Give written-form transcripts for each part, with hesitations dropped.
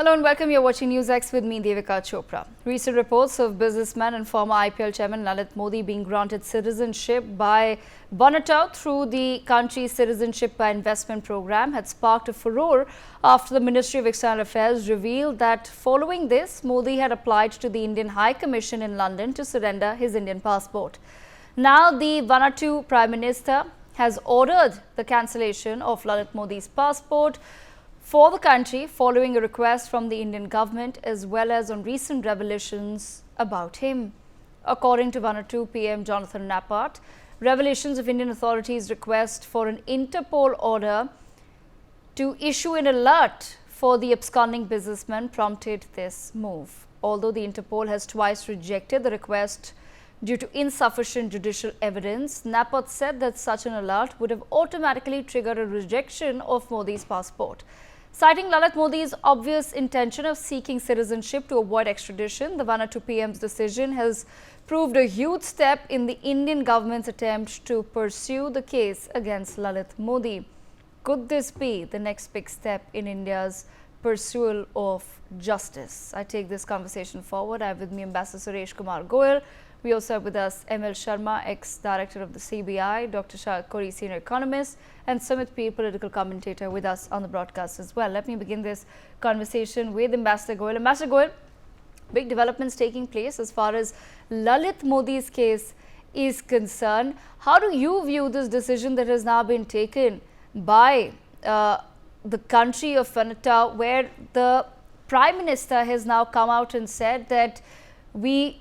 Hello and welcome. You're watching NewsX with me, Devika Chopra. Recent reports of businessman and former IPL chairman Lalit Modi being granted citizenship by Vanuatu through the country's Citizenship by Investment program had sparked a furore after the Ministry of External Affairs revealed that following this, Modi had applied to the Indian High Commission in London to surrender his Indian passport. Now, the Vanuatu Prime Minister has ordered the cancellation of Lalit Modi's passport for the country following a request from the Indian government as well as on recent revelations about him. According to Vanuatu PM Jonathan Nappart, revelations of Indian authorities' request for an Interpol order to issue an alert for the absconding businessman prompted this move. Although the Interpol has twice rejected the request due to insufficient judicial evidence, Nappart said that such an alert would have automatically triggered a rejection of Modi's passport. Citing Lalit Modi's obvious intention of seeking citizenship to avoid extradition, the Vanuatu PM's decision has proved a huge step in the Indian government's attempt to pursue the case against Lalit Modi. Could this be the next big step in India's pursuit of justice? I take this conversation forward. I have with me Ambassador Suresh Kumar Goyal. We also have with us ML Sharma, ex-director of the CBI, Dr. Shah Kori, senior economist, and Sumit P, political commentator, with us on the broadcast as well. Let me begin this conversation with Ambassador Goyal. Ambassador Goyal, big developments taking place as far as Lalit Modi's case is concerned. How do you view this decision that has now been taken by the country of Vanuatu, where the Prime Minister has now come out and said that we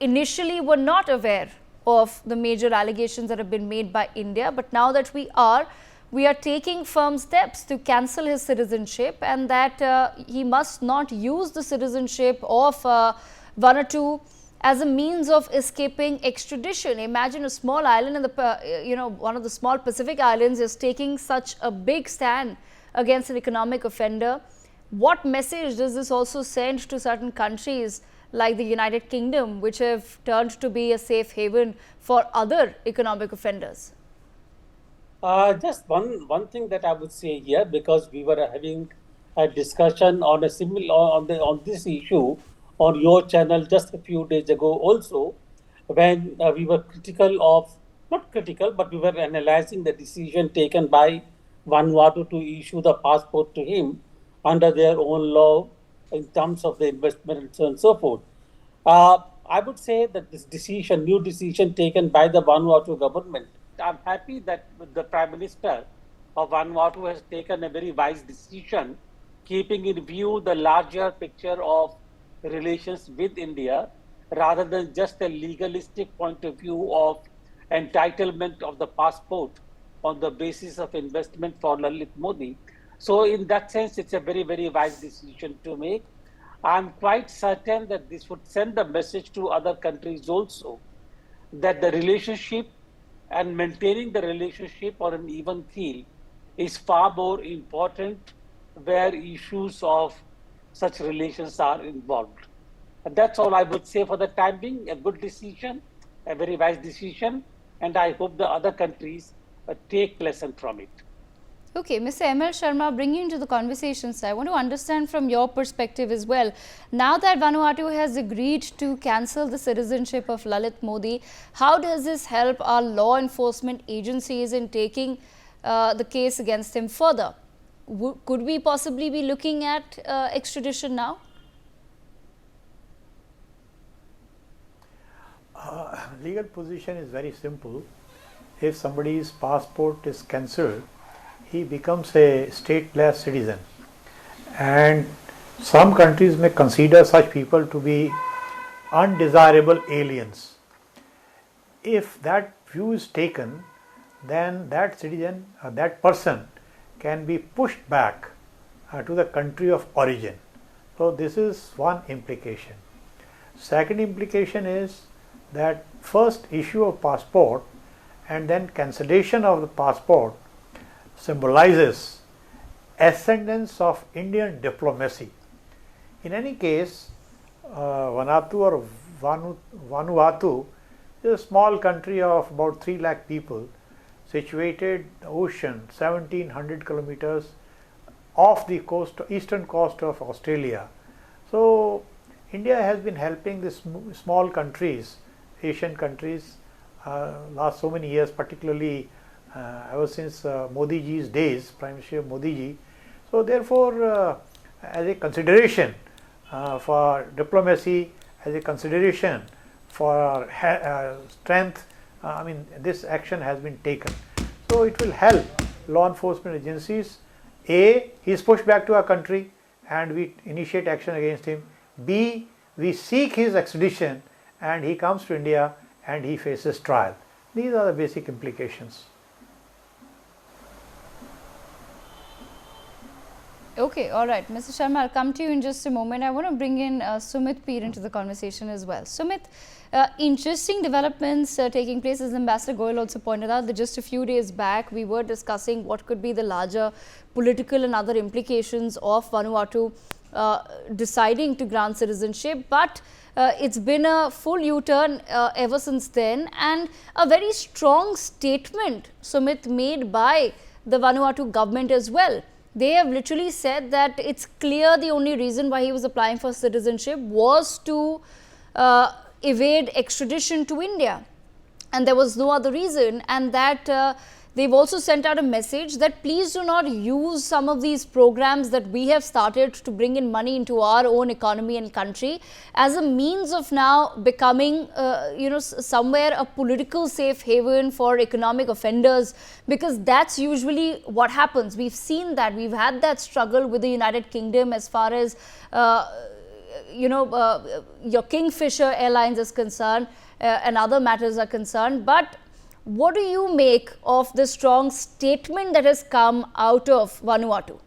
initially were not aware of the major allegations that have been made by India, but now that we are taking firm steps to cancel his citizenship, and that he must not use the citizenship of Vanuatu as a means of escaping extradition. Imagine a small island in the one of the small Pacific islands is taking such a big stand against an economic offender. What message does this also send to certain countries like the United Kingdom, which have turned to be a safe haven for other economic offenders? Just one thing that I would say here, because we were having a discussion on a similar on this issue on your channel just a few days ago also, when we were not critical, but we were analyzing the decision taken by Vanuatu to issue the passport to him under their own law in terms of the investment and so on and so forth. I would say that this new decision taken by the Vanuatu government, I'm happy that the Prime Minister of Vanuatu has taken a very wise decision, keeping in view the larger picture of relations with India, rather than just a legalistic point of view of entitlement of the passport on the basis of investment for Lalit Modi. So in that sense, it's a very, very wise decision to make. I'm quite certain that this would send a message to other countries also, that the relationship and maintaining the relationship on an even keel is far more important where issues of such relations are involved. And that's all I would say for the time being. A good decision, a very wise decision, and I hope the other countries take lesson from it. Okay, Mr. ML Sharma, bringing you into the conversation, so I want to understand from your perspective as well. Now that Vanuatu has agreed to cancel the citizenship of Lalit Modi, how does this help our law enforcement agencies in taking the case against him further? Could we possibly be looking at extradition now? Legal position is very simple. If somebody's passport is cancelled, he becomes a stateless citizen, and some countries may consider such people to be undesirable aliens. If that view is taken, then that citizen, that person can be pushed back to the country of origin. So this is one implication. Second implication is that first issue of passport and then cancellation of the passport symbolizes ascendance of Indian diplomacy. In any case, Vanuatu or Vanuatu is a small country of about 3 lakh people situated ocean 1700 kilometers off the coast, eastern coast of Australia. So India has been helping these small countries, Asian countries, last so many years, particularly ever since Modi ji's days, Prime Minister Modi ji. So therefore, as a consideration for diplomacy, as a consideration for strength, I mean, this action has been taken. So it will help law enforcement agencies. A, he is pushed back to our country and we initiate action against him. B, we seek his extradition and he comes to India and he faces trial. These are the basic implications. Okay, all right. Mr. Sharma, I'll come to you in just a moment. I want to bring in Sumit Peer into the conversation as well. Sumit, interesting developments taking place, as Ambassador Goyal also pointed out, that just a few days back we were discussing what could be the larger political and other implications of Vanuatu deciding to grant citizenship. But it's been a full U-turn ever since then, and a very strong statement, Sumit, made by the Vanuatu government as well. They have literally said that it's clear the only reason why he was applying for citizenship was to evade extradition to India, and there was no other reason. And that they've also sent out a message that please do not use some of these programs that we have started to bring in money into our own economy and country as a means of now becoming somewhere a political safe haven for economic offenders, because that's usually what happens. We've seen that. We've had that struggle with the United Kingdom as far as your Kingfisher Airlines is concerned and other matters are concerned. But what do you make of the strong statement that has come out of Vanuatu?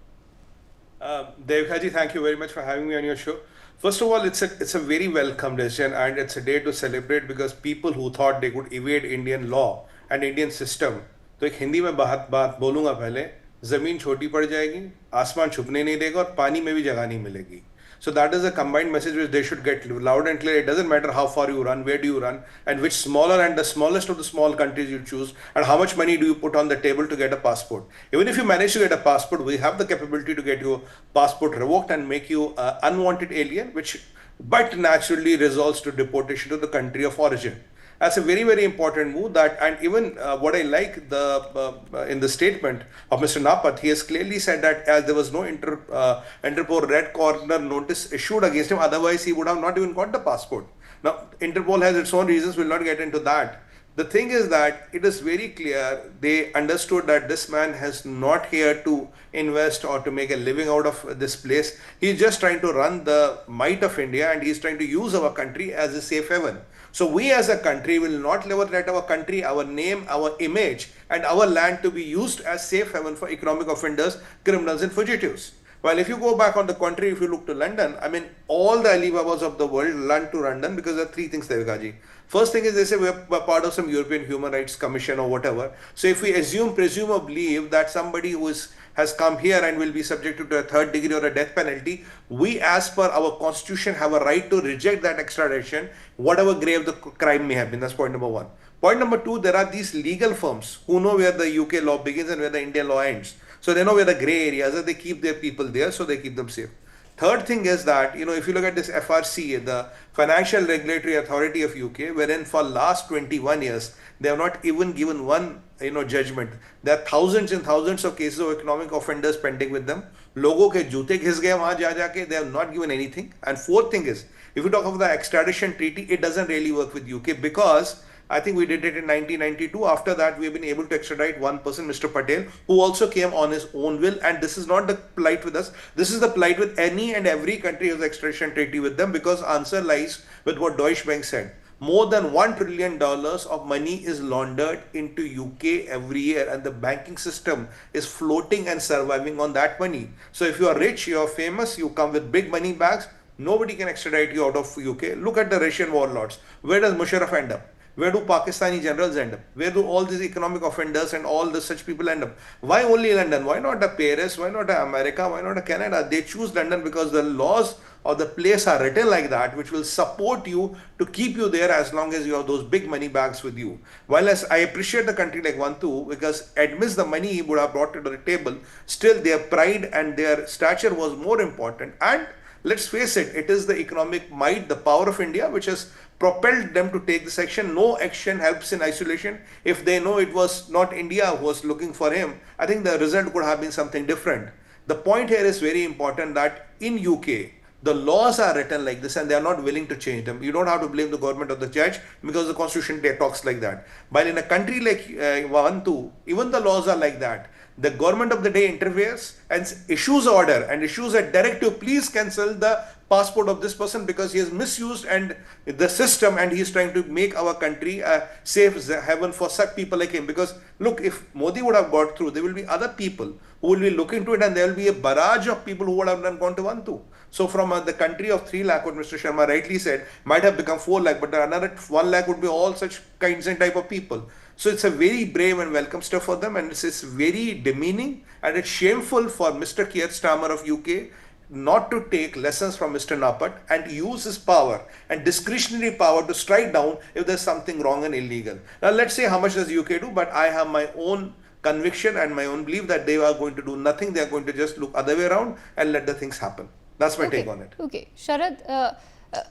Devika ji, thank you very much for having me on your show. First of all, it's a very welcome decision and it's a day to celebrate, because people who thought they could evade Indian law and Indian system, तो एक हिंदी में बात बोलूँगा पहले, ज़मीन छोटी पड़ जाएगी, आसमान छुपने नहीं देगा और पानी में भी जगह नहीं मिलेगी. So that is a combined message which they should get loud and clear. It doesn't matter how far you run, where do you run, and which smaller and the smallest of the small countries you choose, and how much money do you put on the table to get a passport. Even if you manage to get a passport, we have the capability to get your passport revoked and make you an unwanted alien, which but naturally results to deportation to the country of origin. That's a very, very important move. That, and even what I like in the statement of Mr. Napat, he has clearly said that as there was no Interpol red corner notice issued against him, otherwise he would have not even got the passport. Now, Interpol has its own reasons. We'll not get into that. The thing is that it is very clear they understood that this man has not here to invest or to make a living out of this place. He's just trying to run the might of India, and he's trying to use our country as a safe haven. So we as a country will not let our country, our name, our image and our land to be used as safe haven for economic offenders, criminals and fugitives. While if you go back on the contrary, if you look to London, I mean, all the Alibabas of the world run to London because there are three things there, Vikaji. First thing is they say we're part of some European Human Rights Commission or whatever. So if we presume or believe that somebody who has come here and will be subjected to a third degree or a death penalty, we as per our constitution have a right to reject that extradition, whatever grave the crime may have been. That's point number one. Point number two, there are these legal firms who know where the UK law begins and where the Indian law ends. So they know where the grey areas are, they keep their people there, so they keep them safe. Third thing is that, if you look at this FRC, the Financial Regulatory Authority of UK, wherein for last 21 years, they have not even given one, judgment. There are thousands and thousands of cases of economic offenders pending with them. Logo ke joote ghis gaye wahan ja ke, they have not given anything. And fourth thing is, if you talk of the extradition treaty, it doesn't really work with UK because I think we did it in 1992. After that, we have been able to extradite one person, Mr. Patel, who also came on his own will. And this is not the plight with us. This is the plight with any and every country who has extradition treaty with them, because answer lies with what Deutsche Bank said. More than $1 trillion of money is laundered into UK every year, and the banking system is floating and surviving on that money. So if you are rich, you are famous, you come with big money bags, nobody can extradite you out of UK. Look at the Russian warlords. Where does Musharraf end up? Where do Pakistani generals end up? Where do all these economic offenders and all the such people end up? Why only London? Why not Paris? Why not America? Why not Canada? They choose London because the laws of the place are written like that, which will support you to keep you there as long as you have those big money bags with you. While as I appreciate the country like Vanuatu because amidst the money he would have brought to the table, still their pride and their stature was more important. And let's face it, it is the economic might, the power of India, which has propelled them to take this action. No action helps in isolation. If they know it was not India who was looking for him, I think the result could have been something different. The point here is very important that in UK, the laws are written like this and they are not willing to change them. You don't have to blame the government or the judge because the constitution talks like that. While in a country like Vanuatu, even the laws are like that. The government of the day interferes and issues order and issues a directive, please cancel the passport of this person because he has misused and the system and he is trying to make our country a safe haven for such people like him. Because look, if Modi would have got through, there will be other people who will be looking to it and there will be a barrage of people who would have gone to Vanuatu. So from the country of 3 lakh, what Mr. Sharma rightly said, might have become 4 lakh, but another 1 lakh would be all such kinds and type of people. So it's a very brave and welcome step for them, and it's very demeaning and it's shameful for Mr. Keir Starmer of UK not to take lessons from Mr. Napat and use his power and discretionary power to strike down if there's something wrong and illegal. Now let's say how much does UK do, but I have my own conviction and my own belief that they are going to do nothing. They are going to just look other way around and let the things happen. That's my take on it. Okay, Sharad,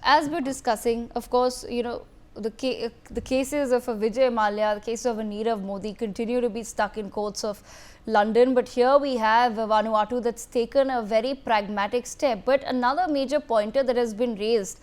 as we're discussing, of course, you know, the cases of a Vijay Mallya, the case of a Nirav Modi continue to be stuck in courts of London. But here we have Vanuatu that's taken a very pragmatic step. But another major pointer that has been raised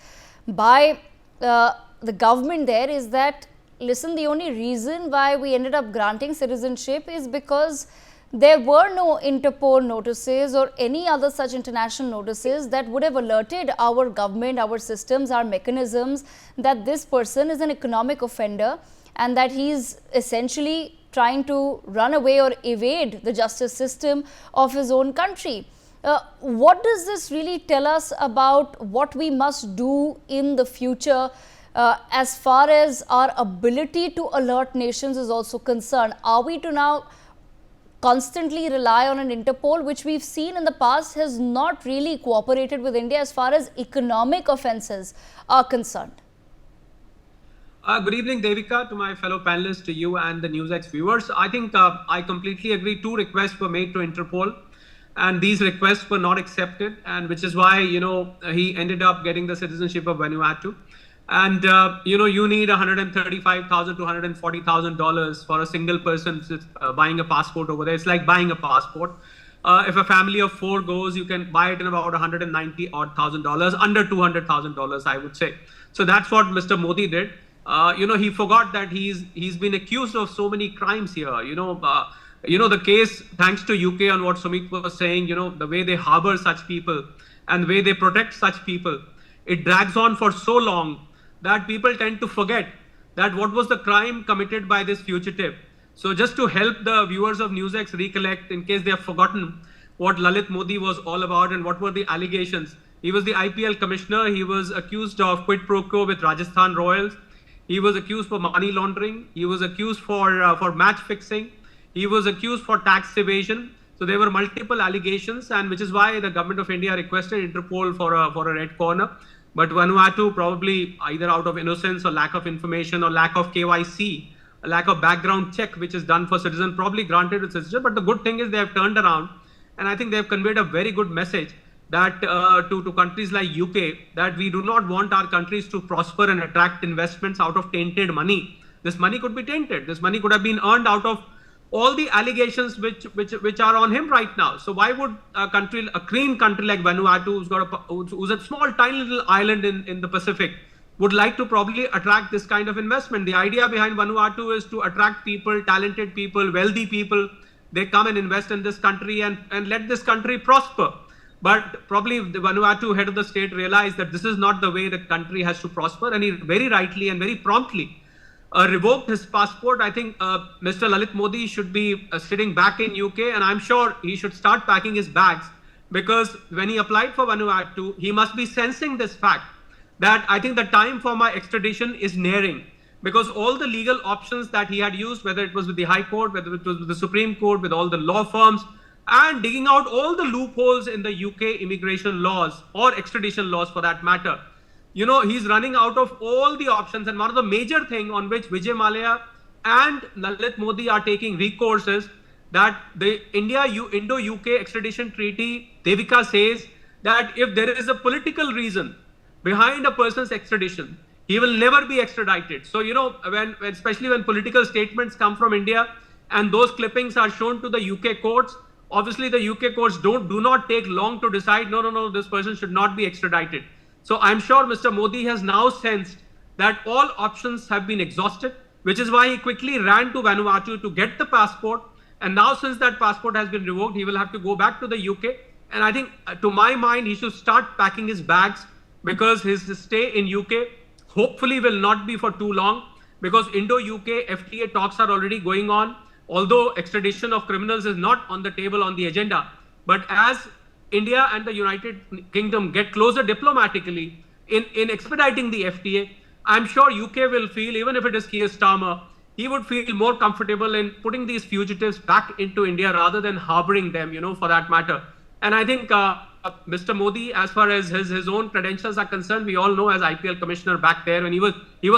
by the government there is that, listen, the only reason why we ended up granting citizenship is because there were no Interpol notices or any other such international notices that would have alerted our government, our systems, our mechanisms that this person is an economic offender and that he is essentially trying to run away or evade the justice system of his own country. What does this really tell us about what we must do in the future as far as our ability to alert nations is also concerned? Are we to now constantly rely on an Interpol, which we've seen in the past has not really cooperated with India as far as economic offences are concerned? Good evening, Devika, to my fellow panelists, to you and the NewsX viewers. I think I completely agree. 2 requests were made to Interpol, and these requests were not accepted, and which is why, you know, he ended up getting the citizenship of Vanuatu. And, you know, you need $135,000 to $140,000 for a single person buying a passport over there. It's like buying a passport. If a family of 4 goes, you can buy it in about $190,000, under $200,000, I would say. So that's what Mr. Modi did. You know, he forgot that he's been accused of so many crimes here. You know, the case, thanks to UK on what Sumit was saying, you know, the way they harbor such people and the way they protect such people, it drags on for so long that people tend to forget that what was the crime committed by this fugitive. So just to help the viewers of NewsX recollect, in case they have forgotten what Lalit Modi was all about and what were the allegations. He was the IPL commissioner. He was accused of quid pro quo with Rajasthan Royals. He was accused for money laundering. He was accused for match fixing. He was accused for tax evasion. So there were multiple allegations, and which is why the government of India requested Interpol for a red corner. But Vanuatu, probably either out of innocence or lack of information or lack of KYC, a lack of background check, which is done for citizens, probably granted with citizenship. But the good thing is they have turned around, and I think they have conveyed a very good message that to countries like UK, that we do not want our countries to prosper and attract investments out of tainted money. This money could be tainted. This money could have been earned out of all the allegations which are on him right now. So why would a clean country like Vanuatu, who's a small tiny little island in the Pacific, would like to probably attract this kind of investment? The idea behind Vanuatu is to attract people, talented people, wealthy people. They come and invest in this country and let this country prosper. But probably the Vanuatu head of the state realized that this is not the way the country has to prosper, and he very rightly and very promptly revoked his passport. I think Mr. Lalit Modi should be sitting back in UK, and I'm sure he should start packing his bags, because when he applied for Vanuatu, he must be sensing this fact that I think the time for my extradition is nearing. because all the legal options that he had used, whether it was with the High Court, whether it was with the Supreme Court, with all the law firms, and digging out all the loopholes in the UK immigration laws or extradition laws for that matter, he's running out of all the options. And one of the major thing on which Vijay Mallya and Lalit Modi are taking recourse is that the Indo-UK extradition treaty, Devika says that if there is a political reason behind a person's extradition, he will never be extradited. So, especially when political statements come from India and those clippings are shown to the UK courts, obviously the UK courts do not take long to decide, no, this person should not be extradited. So I'm sure Mr. Modi has now sensed that all options have been exhausted, which is why he quickly ran to Vanuatu to get the passport. And now since that passport has been revoked, he will have to go back to the UK. And I think, to my mind, he should start packing his bags, because his stay in UK hopefully will not be for too long, because Indo-UK FTA talks are already going on. Although extradition of criminals is not on the table on the agenda, but as India and the United Kingdom get closer diplomatically in expediting the FTA, I'm sure UK will feel, even if it is Keir Starmer, he would feel more comfortable in putting these fugitives back into India rather than harboring them, for that matter. And I think Mr. Modi, as far as his own credentials are concerned, we all know as IPL commissioner back there, when he was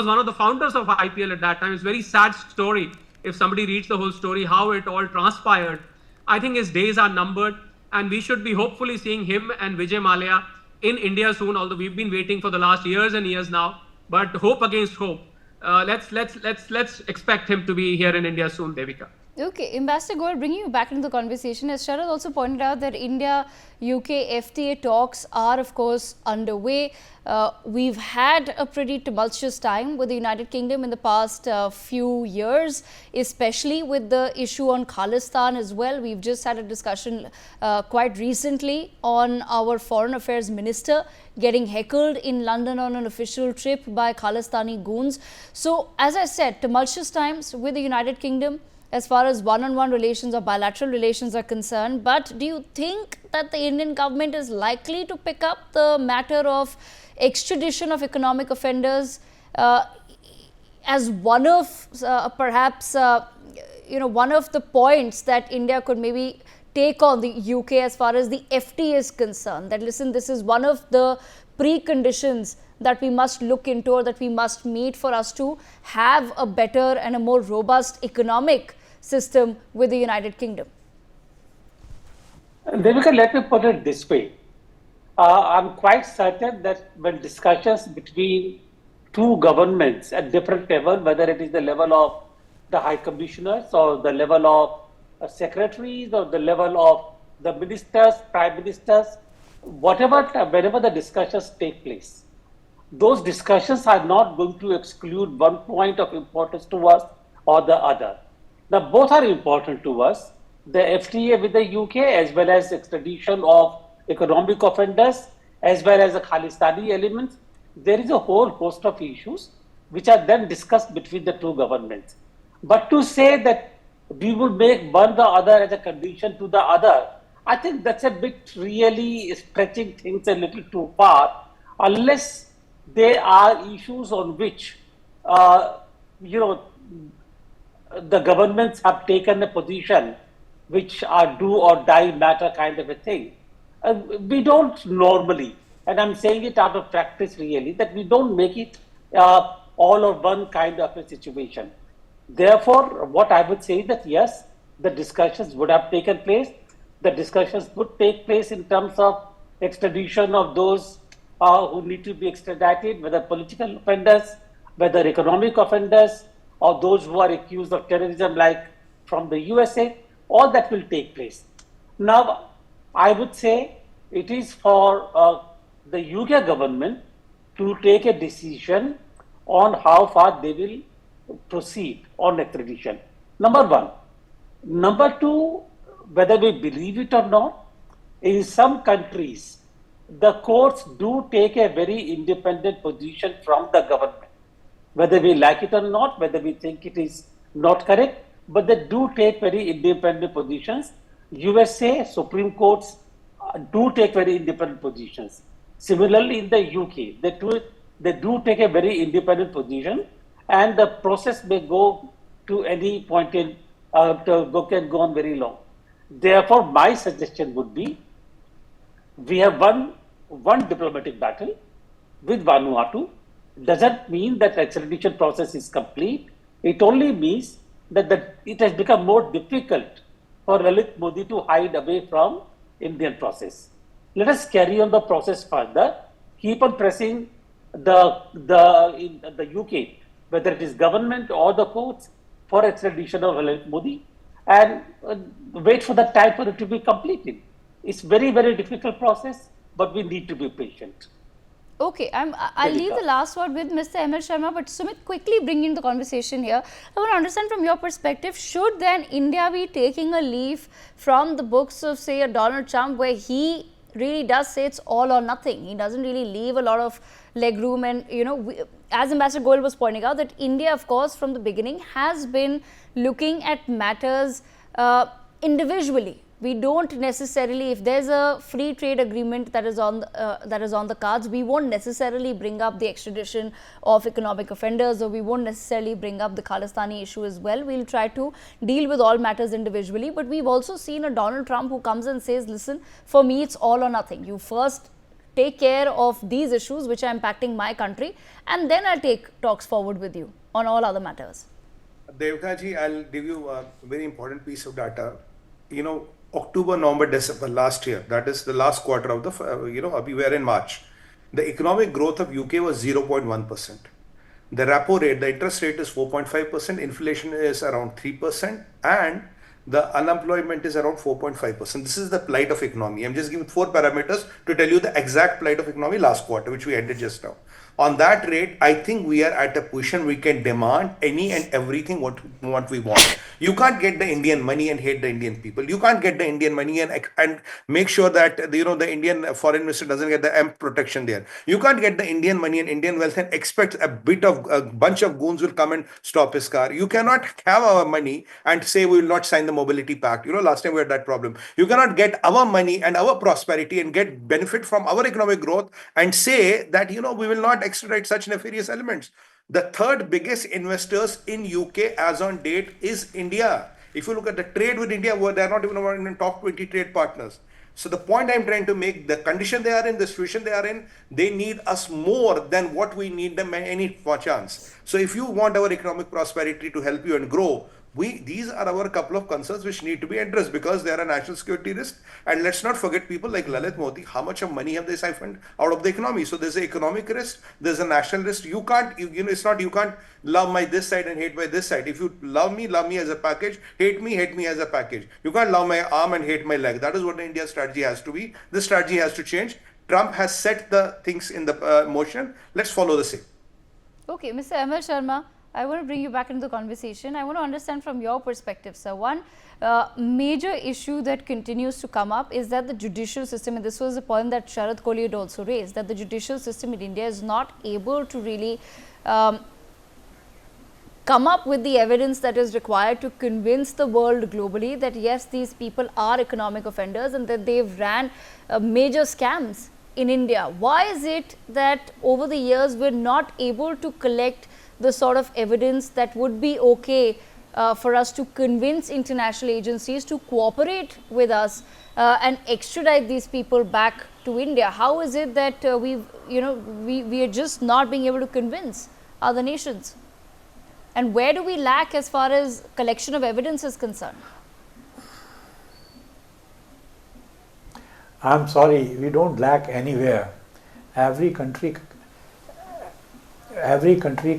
one of the founders of IPL at that time. It's a very sad story. If somebody reads the whole story, how it all transpired, I think his days are numbered, and we should be hopefully seeing him and Vijay Mallya in India soon, although we've been waiting for the last years and years now. But hope against hope. Let's expect him to be here in India soon, Devika. Okay, Ambassador Goel, bringing you back into the conversation, as Sharad also pointed out that India-UK FTA talks are, of course, underway. We've had a pretty tumultuous time with the United Kingdom in the past few years, especially with the issue on Khalistan as well. We've just had a discussion quite recently on our Foreign Affairs Minister getting heckled in London on an official trip by Khalistani goons. So, as I said, tumultuous times with the United Kingdom as far as one-on-one relations or bilateral relations are concerned. But do you think that the Indian government is likely to pick up the matter of extradition of economic offenders as one of perhaps one of the points that India could maybe take on the UK as far as the FTA is concerned? That listen, this is one of the preconditions that we must look into, or that we must meet for us to have a better and a more robust economic system with the United Kingdom. Devika, let me put it this way. I'm quite certain that when discussions between two governments at different levels, whether it is the level of the High Commissioners or the level of secretaries or the level of the ministers, prime ministers, whenever the discussions take place, those discussions are not going to exclude one point of importance to us or the other. Now, both are important to us. The FTA with the UK, as well as extradition of economic offenders, as well as the Khalistani elements. There is a whole host of issues which are then discussed between the two governments. But to say that we will make one the other as a condition to the other, I think that's a bit really stretching things a little too far, unless there are issues on which, the governments have taken a position which are do or die matter kind of a thing. We don't normally, and I'm saying it out of practice really, that we don't make it all or one kind of a situation. Therefore, what I would say is that yes, the discussions would have taken place. The discussions would take place in terms of extradition of those who need to be extradited, whether political offenders, whether economic offenders, or those who are accused of terrorism, like from the USA. All that will take place. Now, I would say it is for the UK government to take a decision on how far they will proceed on extradition. Number one. Number two, whether we believe it or not, in some countries, the courts do take a very independent position from the government. Whether we like it or not, whether we think it is not correct, but they do take very independent positions. USA Supreme Courts do take very independent positions. Similarly, in the UK, they do take a very independent position, and the process may go to any point in, can go on very long. Therefore, my suggestion would be we have won one diplomatic battle with Vanuatu. Doesn't mean that the extradition process is complete. It only means that it has become more difficult for Lalit Modi to hide away from Indian process. Let us carry on the process further. Keep on pressing the UK, whether it is government or the courts, for extradition of Lalit Modi, and wait for the time for it to be completed. It's very, very difficult process, but we need to be patient. Okay, I'll leave the last word with Mr. M.L. Sharma, but Sumit, quickly bringing the conversation here. I want to understand from your perspective, should then India be taking a leaf from the books of, say, a Donald Trump, where he really does say it's all or nothing? He doesn't really leave a lot of leg room, and, you know, as Ambassador Goel was pointing out, that India, of course, from the beginning has been looking at matters individually. We don't necessarily, if there's a free trade agreement that is on the cards, we won't necessarily bring up the extradition of economic offenders, or we won't necessarily bring up the Khalistani issue as well. We'll try to deal with all matters individually. But we've also seen a Donald Trump who comes and says, listen, for me it's all or nothing. You first take care of these issues which are impacting my country, and then I'll take talks forward with you on all other matters. Devka ji, I'll give you a very important piece of data. You know, October, November, December last year, that is the last quarter of the, we were in March. The economic growth of UK was 0.1%. The repo rate, the interest rate is 4.5%, inflation is around 3%, and the unemployment is around 4.5%. This is the plight of economy. I'm just giving 4 parameters to tell you the exact plight of economy last quarter, which we ended just now. On that rate, I think we are at a position we can demand any and everything what we want. You can't get the Indian money and hate the Indian people. You can't get the Indian money and make sure that the Indian foreign minister doesn't get the amp protection there. You can't get the Indian money and Indian wealth and expect a bunch of goons will come and stop his car. You cannot have our money and say we will not sign the mobility pact. Last time we had that problem. You cannot get our money and our prosperity and get benefit from our economic growth and say that we will not extradite such nefarious elements. The third biggest investors in UK as on date is India. If you look at the trade with India, they are not even in the top 20 trade partners. So the point I'm trying to make, the condition they are in, the situation they are in, they need us more than what we need them any chance. So if you want our economic prosperity to help you and grow, these are our couple of concerns which need to be addressed, because they are a national security risk. And let's not forget people like Lalit Modi, how much of money have they siphoned out of the economy? So there's an economic risk, there's a national risk. You can't, it's not, you can't love my this side and hate my this side. If you love me as a package, hate me as a package. You can't love my arm and hate my leg. That is what the India strategy has to be. This strategy has to change. Trump has set the things in the motion. Let's follow the same. Okay, Mr. M.L. Sharma, I want to bring you back into the conversation. I want to understand from your perspective, sir. One major issue that continues to come up is that the judicial system, and this was a point that Sharad Kohli had also raised, that the judicial system in India is not able to really come up with the evidence that is required to convince the world globally that yes, these people are economic offenders and that they've ran major scams in India. Why is it that over the years we're not able to collect the sort of evidence that would be okay for us to convince international agencies to cooperate with us and extradite these people back to India? How is it that we are just not being able to convince other nations? And where do we lack as far as collection of evidence is concerned? I'm sorry, we don't lack anywhere. Every country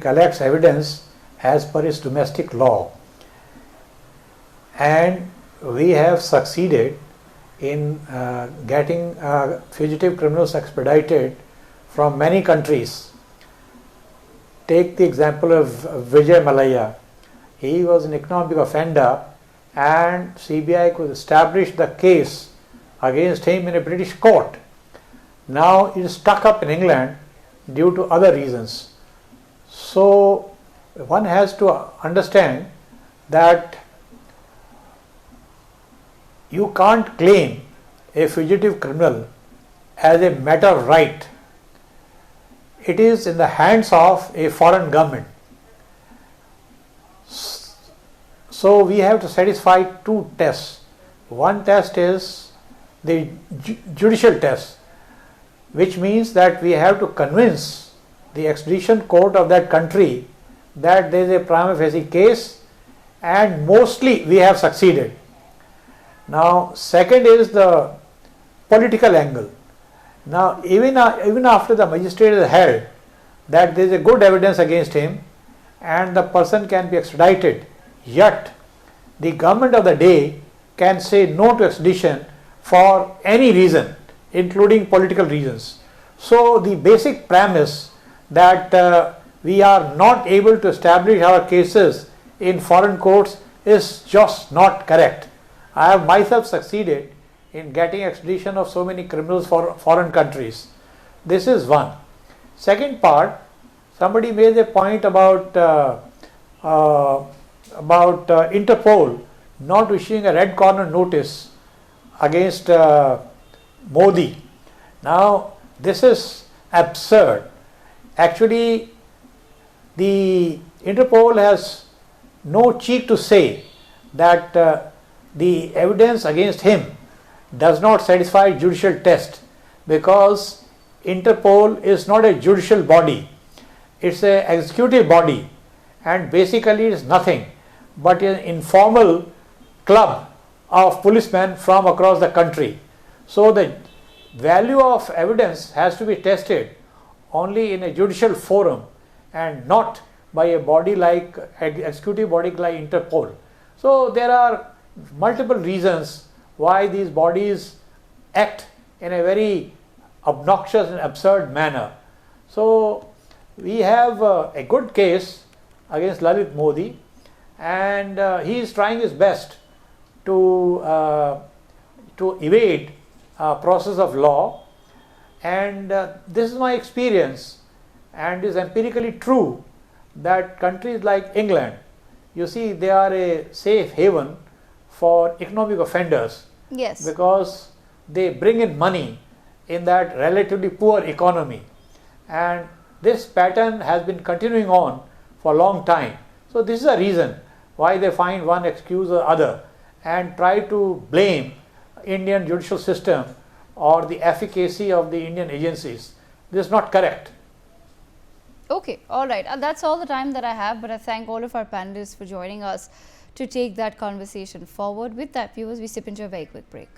collects evidence as per its domestic law, and we have succeeded in getting fugitive criminals expedited from many countries. Take the example of Vijay Mallya. He was an economic offender and CBI could establish the case against him in a British court. Now it is stuck up in England due to other reasons. So one has to understand that you can't claim a fugitive criminal as a matter of right. It is in the hands of a foreign government. So we have to satisfy two tests. One test is the judicial test, which means that we have to convince the extradition court of that country that there is a prima facie case, and mostly we have succeeded. Now, second is the political angle. Now, even after the magistrate has held that there is a good evidence against him and the person can be extradited, yet the government of the day can say no to extradition for any reason, including political reasons. So, the basic premise that we are not able to establish our cases in foreign courts is just not correct. I have myself succeeded in getting extradition of so many criminals for foreign countries. This is one. Second part, somebody made a point about Interpol not issuing a red corner notice against Modi. Now, this is absurd. Actually, the Interpol has no cheek to say that the evidence against him does not satisfy judicial test, because Interpol is not a judicial body. It's an executive body, and basically it is nothing but an informal club of policemen from across the country. So the value of evidence has to be tested only in a judicial forum and not by a body like executive body like Interpol. So there are multiple reasons why these bodies act in a very obnoxious and absurd manner. So we have a good case against Lalit Modi, and he is trying his best to evade process of law, and this is my experience, and is empirically true that countries like England, you see, they are a safe haven for economic offenders. Yes. Because they bring in money in that relatively poor economy, and this pattern has been continuing on for a long time. So this is a reason why they find one excuse or other and try to blame Indian judicial system or the efficacy of the Indian agencies. This is not correct. Okay, all right. That's all the time that I have, but I thank all of our panelists for joining us to take that conversation forward. With that, viewers, we step into a very quick break.